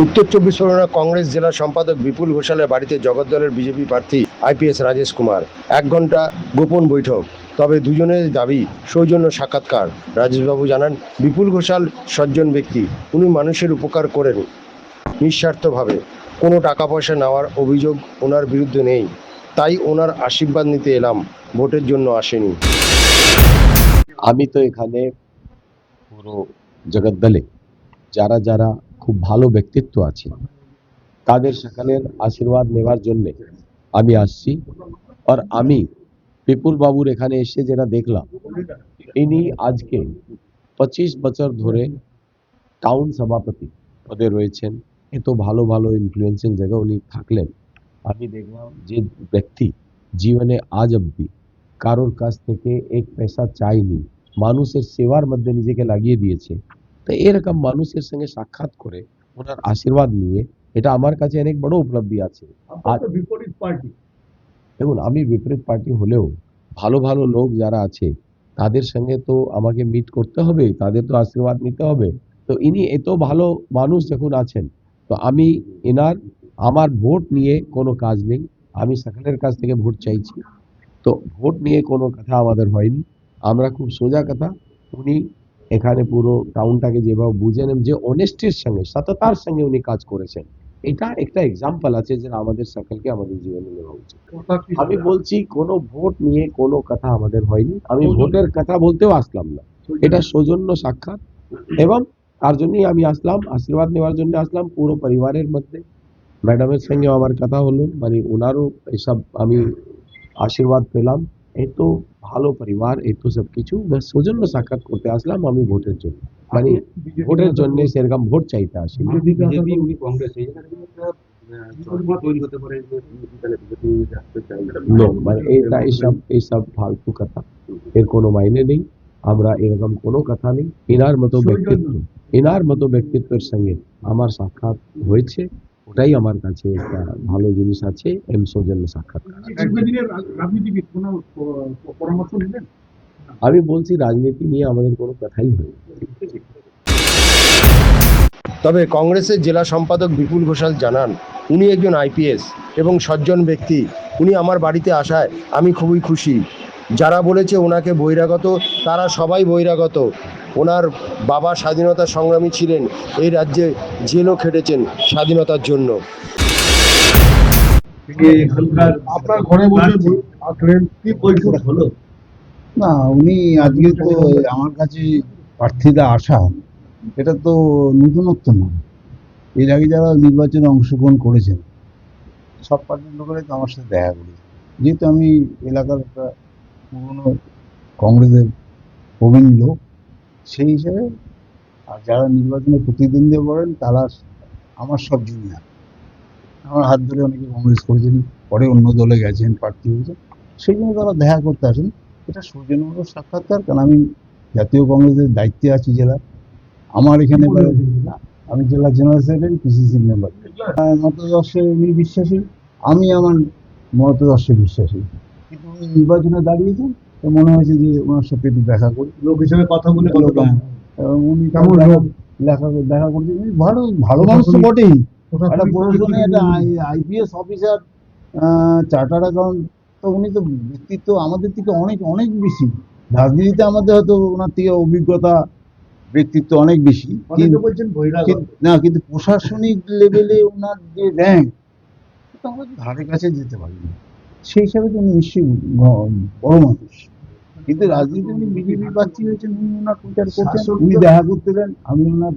উত্তর চব্বিশ পরগনা কংগ্রেস জেলা সম্পাদক বিপুল ঘোষালের বাড়িতে জগদ্দলের বিজেপি প্রার্থী আইপিএস রাজেশ কুমার। 1 ঘন্টা গোপন বৈঠক, তবে দুজনের দাবি সৌজন্য সাক্ষাৎকার। রাজেশবাবু জানান, বিপুল ঘোষাল সজ্জন ব্যক্তি, উনি মানুষের উপকার করেন নিঃস্বার্থভাবে। কোনো টাকা পয়সা নেওয়ার অভিযোগ ওনার বিরুদ্ধে নেই, তাই ওনার আশীর্বাদ নিতে এলাম, ভোটের জন্য আসেনি। আমি তো এখানে পুরো জগদ্দলে যারা যারা খুব ভালো ব্যক্তিত্ব আছে তাদের সকলের আশীর্বাদ নেওয়ার জন্য আমি আসছি। আর আমি বিপুল বাবুর এখানে এসে যেটা দেখলাম, ইনি আজকে 25 বছর ধরে টাউন সভাপতি পদে রয়েছেন। এত ভালো ভালো ইনফ্লুয়েন্সিং জায়গা উনি থাকলেন। আমি দেখলাম যে ব্যক্তি জীবনে আজ অব্দি কারোর কাছ থেকে এক পয়সা চাইনি, মানুষের সেবার মধ্যে নিজেকে লাগিয়ে দিয়েছে। তো এরকম মানুষের সঙ্গে সাক্ষাৎ করে ওনার আশীর্বাদ নিয়ে, এটা আমার কাছে অনেক বড় উপলব্ধি আছে। আর বিপরীত পার্টি দেখুন, আমি বিপরীত পার্টি হলেও ভালো ভালো লোক যারা আছে তাদের সঙ্গে তো আমাকে মিট করতে হবে, তাদের তো আশীর্বাদ নিতে হবে। তো ইনি এত ভালো মানুষ যখন আছেন, তো আমি এনার আমার ভোট নিয়ে কোনো কাজ নেই। আমি সকলের কাছ থেকে ভোট চাইছি, তো ভোট নিয়ে কোনো কথা আমাদের হয়নি। আমরা খুব সোজা কথা, উনি এখানে পুরো টাউনটাকে যেভাবে বুঝেন, যে অনেস্টির সঙ্গে সততার সঙ্গে উনি কাজ করেছেন, এটা একটা এক্সাম্পল আছে যে আমাদের সকলকে আমাদের জীবনে নেওয়া উচিত। আমি বলছি কোনো ভোট নিয়ে কোনো কথা আমাদের হয়নি, আমি ভোটের কথা বলতেও আসলাম না। এটা সৌজন্য সাক্ষাৎ, এবং তার জন্যই আমি আসলাম, আশীর্বাদ নেওয়ার জন্য আসলাম পুরো পরিবারের মধ্যে। ম্যাডামের সঙ্গে আমার কথা হলো, মানে ওনারও এইসব আমি আশীর্বাদ পেলাম। এই তো ভালো পরিবার, এই তো সবকিছু, ব্যাস সৌজন্য সাক্ষাৎ করতে আসলাম আমি ভোটের জন্য, মানে ভোটের জন্য সেরকম ভোট চাইতে আসি। বিজেপি উনি কংগ্রেস এই জায়গাটা তৈরি হতে পারে যে বিজেপি আসতে চাই No, মানে এইসব ফালতু কথা, এর কোনো মাইনে নেই। আমরা এরকম কোনো কথা নেই। এনার মতো ব্যক্তিত্বের সঙ্গে আমার সাক্ষাৎ হয়েছে, ওটাই আমার কাছে একটা ভালো জিনিস আছে। সৌজন্য সাক্ষাৎ, রাজনীতিবিদ কোনো পরামর্শ নেবেন? আমি বলছি রাজনীতি নিয়ে আমাদের কোনো কথাই হয়নি। তবে কংগ্রেসের জেলা সম্পাদক বিপুল ঘোষাল জানান, উনি একজন আইপিএস এবং সজ্জন ব্যক্তি। উনি আমার বাড়িতে আসায় আমি খুবই খুশি। যারা বলেছে ওনাকে বহিরাগত, তারা সবাই বহিরাগত। ওনার বাবা স্বাধীনতা সংগ্রামী ছিলেন, এই রাজ্যে জেলও খেটেছেন স্বাধীনতার জন্য। এখানকার আপনার ঘরে বসে আসলেন, কি বৈঠক হলো? না, উনি আজকে তো আমার কাছে প্রার্থীরা আসা, এটা তো নতুনত্ব না। এর আগে যারা নির্বাচনে অংশগ্রহণ করেছেন সব পার্টির লোকেরাই তো আমার সাথে দেখা করেছে। যেহেতু আমি এলাকার একটা পুরনো কংগ্রেসের প্রবীণ লোক, সেই হিসেবে আর যারা নির্বাচনে প্রতিদ্বন্দ্বিতা করেন তারা আমার সব জুনিয়র। আমার হাত ধরে অনেকে কংগ্রেস করেছেন, পরে অন্য দলে গেছেন, প্রার্থী হয়েছেন, সেই জন্য তারা দেখা করতে আসেন। এটা সৌজন্যমূলক সাক্ষাৎকার, কারণ আমি জাতীয় কংগ্রেসের দায়িত্বে আছি জেলার। আমার এখানে আমি জেলা জেনারেল সেক্রেটারি, পিসিসি মেম্বার। মতদর্শে উনি বিশ্বাসী, আমি আমার মতদর্শে বিশ্বাসী, কিন্তু উনি নির্বাচনে দাঁড়িয়েছেন, তো মনে হয়েছে যে ওনার সাথে একটু দেখা করি, লোক হিসেবে কথা বলে এবং উনি দেখা করছেন। উনি ভালো ভালো মানুষ তো বটেই, একটা প্রশাসনে একটা আইপিএস অফিসার, চার্টার্ড অ্যাকাউন্ট, তো উনি তো ব্যক্তিত্ব আমাদের থেকে অনেক অনেক বেশি। রাজনীতিতে আমাদের হয়তো ওনার থেকে অভিজ্ঞতা, ব্যক্তিত্ব অনেক বেশি, না কিন্তু প্রশাসনিক লেভেলে ওনার যে র্যাঙ্ক, আমরা ধারে কাছে যেতে পারি না। সেই হিসাবে তো উনি নিশ্চয়ই বড় মানুষ, কিন্তু রাজনীতি উনি বিজেপি প্রার্থী হয়েছেন, উনি ওনার প্রচার করছেন, উনি দেখা করতে দেন। আমি ওনার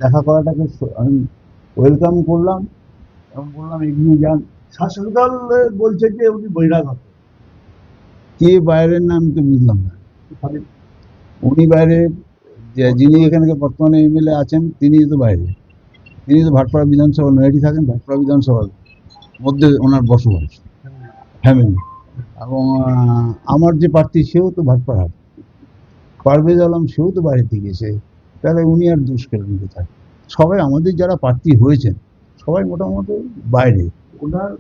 দেখা করাটাকে আমি ওয়েলকাম করলাম এবং বললাম এগিয়ে যান। শাসক দল বলছে যে উনি বহিরাগত। কে বাইরের না আমি তো বুঝলাম না। উনি বাইরে, যিনি এখানকার বর্তমানে এমএলএ আছেন তিনি তো বাইরে, তিনি তো ভাটপাড়া বিধানসভা নয়াটি থাকেন, ভাটপাড়া বিধানসভার মধ্যে ওনার বসবাস ফ্যামিলি। এবং আমার যে প্রার্থী সেও তো ভাটপাড়া, পারভেজ আলম সেও তো বাইরে থেকে এসে, তাহলে উনি আর দোষ কেন কোথায়? সবাই আমাদের যারা প্রার্থী হয়েছেন সবাই মোটামুটি বাইরে,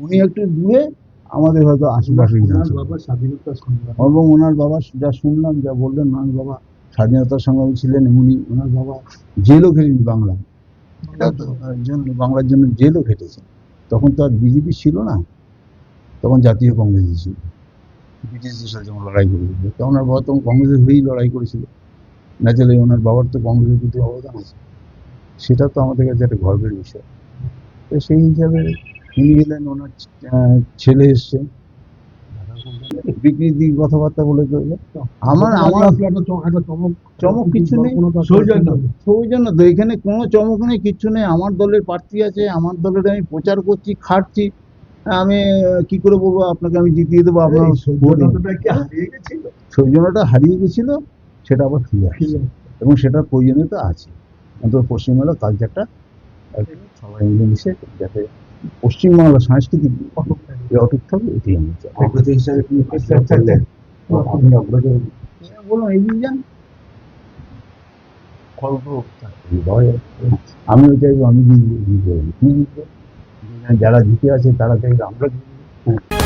উনি একটু দূরে, আমাদের হয়তো আশেপাশে। এবং ওনার বাবা যা শুনলাম, যা বললেন, ওনার বাবা স্বাধীনতার সংগ্রামী ছিলেন, এমনি ওনার বাবা জেলও খেলেন বাংলায়, এটা তো জন্য বাংলার জন্য জেলও খেটেছেন। তখন তো আর বিজেপি ছিল না, তখন জাতীয় কংগ্রেস ছিল, ব্রিটিশদের সাথে যখন লড়াই করেছিল তখন ওনার বাবা তখন কংগ্রেসের হয়েই লড়াই করেছিল। ন্যাচারালি ওনার বাবার তো কংগ্রেসের প্রতি অবদান আছে, সেটা তো আমাদের কাছে একটা গর্বের বিষয়। তো সেই হিসাবে উনি এলেন, ওনার ছেলে এসছে, বিকৃতি কথাবার্তা বলে চলবে। আমার আমার চমক কিছু নেই, সৌজন্য তো এখানে কোনো চমক নেই, কিচ্ছু নেই। আমার দলের প্রার্থী আছে, আমার দলের আমি প্রচার করছি, খাটছি। আমি কি করে বলবো আপনাকে আমি জিতিয়ে দেবো? আপনার সৌজন্যটা হারিয়ে গেছিল, সেটা আবার ফিরে আসছে, এবং সেটার প্রয়োজনীয়তা আছে। অন্তত পশ্চিমবাংলার কালচারটা সবাই মিলেমিশে যাতে পশ্চিমবাংলার সাংস্কৃতিক অটুট থাকে, এটি আমি চাই। অগ্রজ হিসাবে তিনি করলেন, তো আপনি অগ্রজ বলুন এগিয়ে যান, আমিও চাইবো আমি জিতবো, যারা জিতে আছে তারা চাইবে আমরা জিতবো।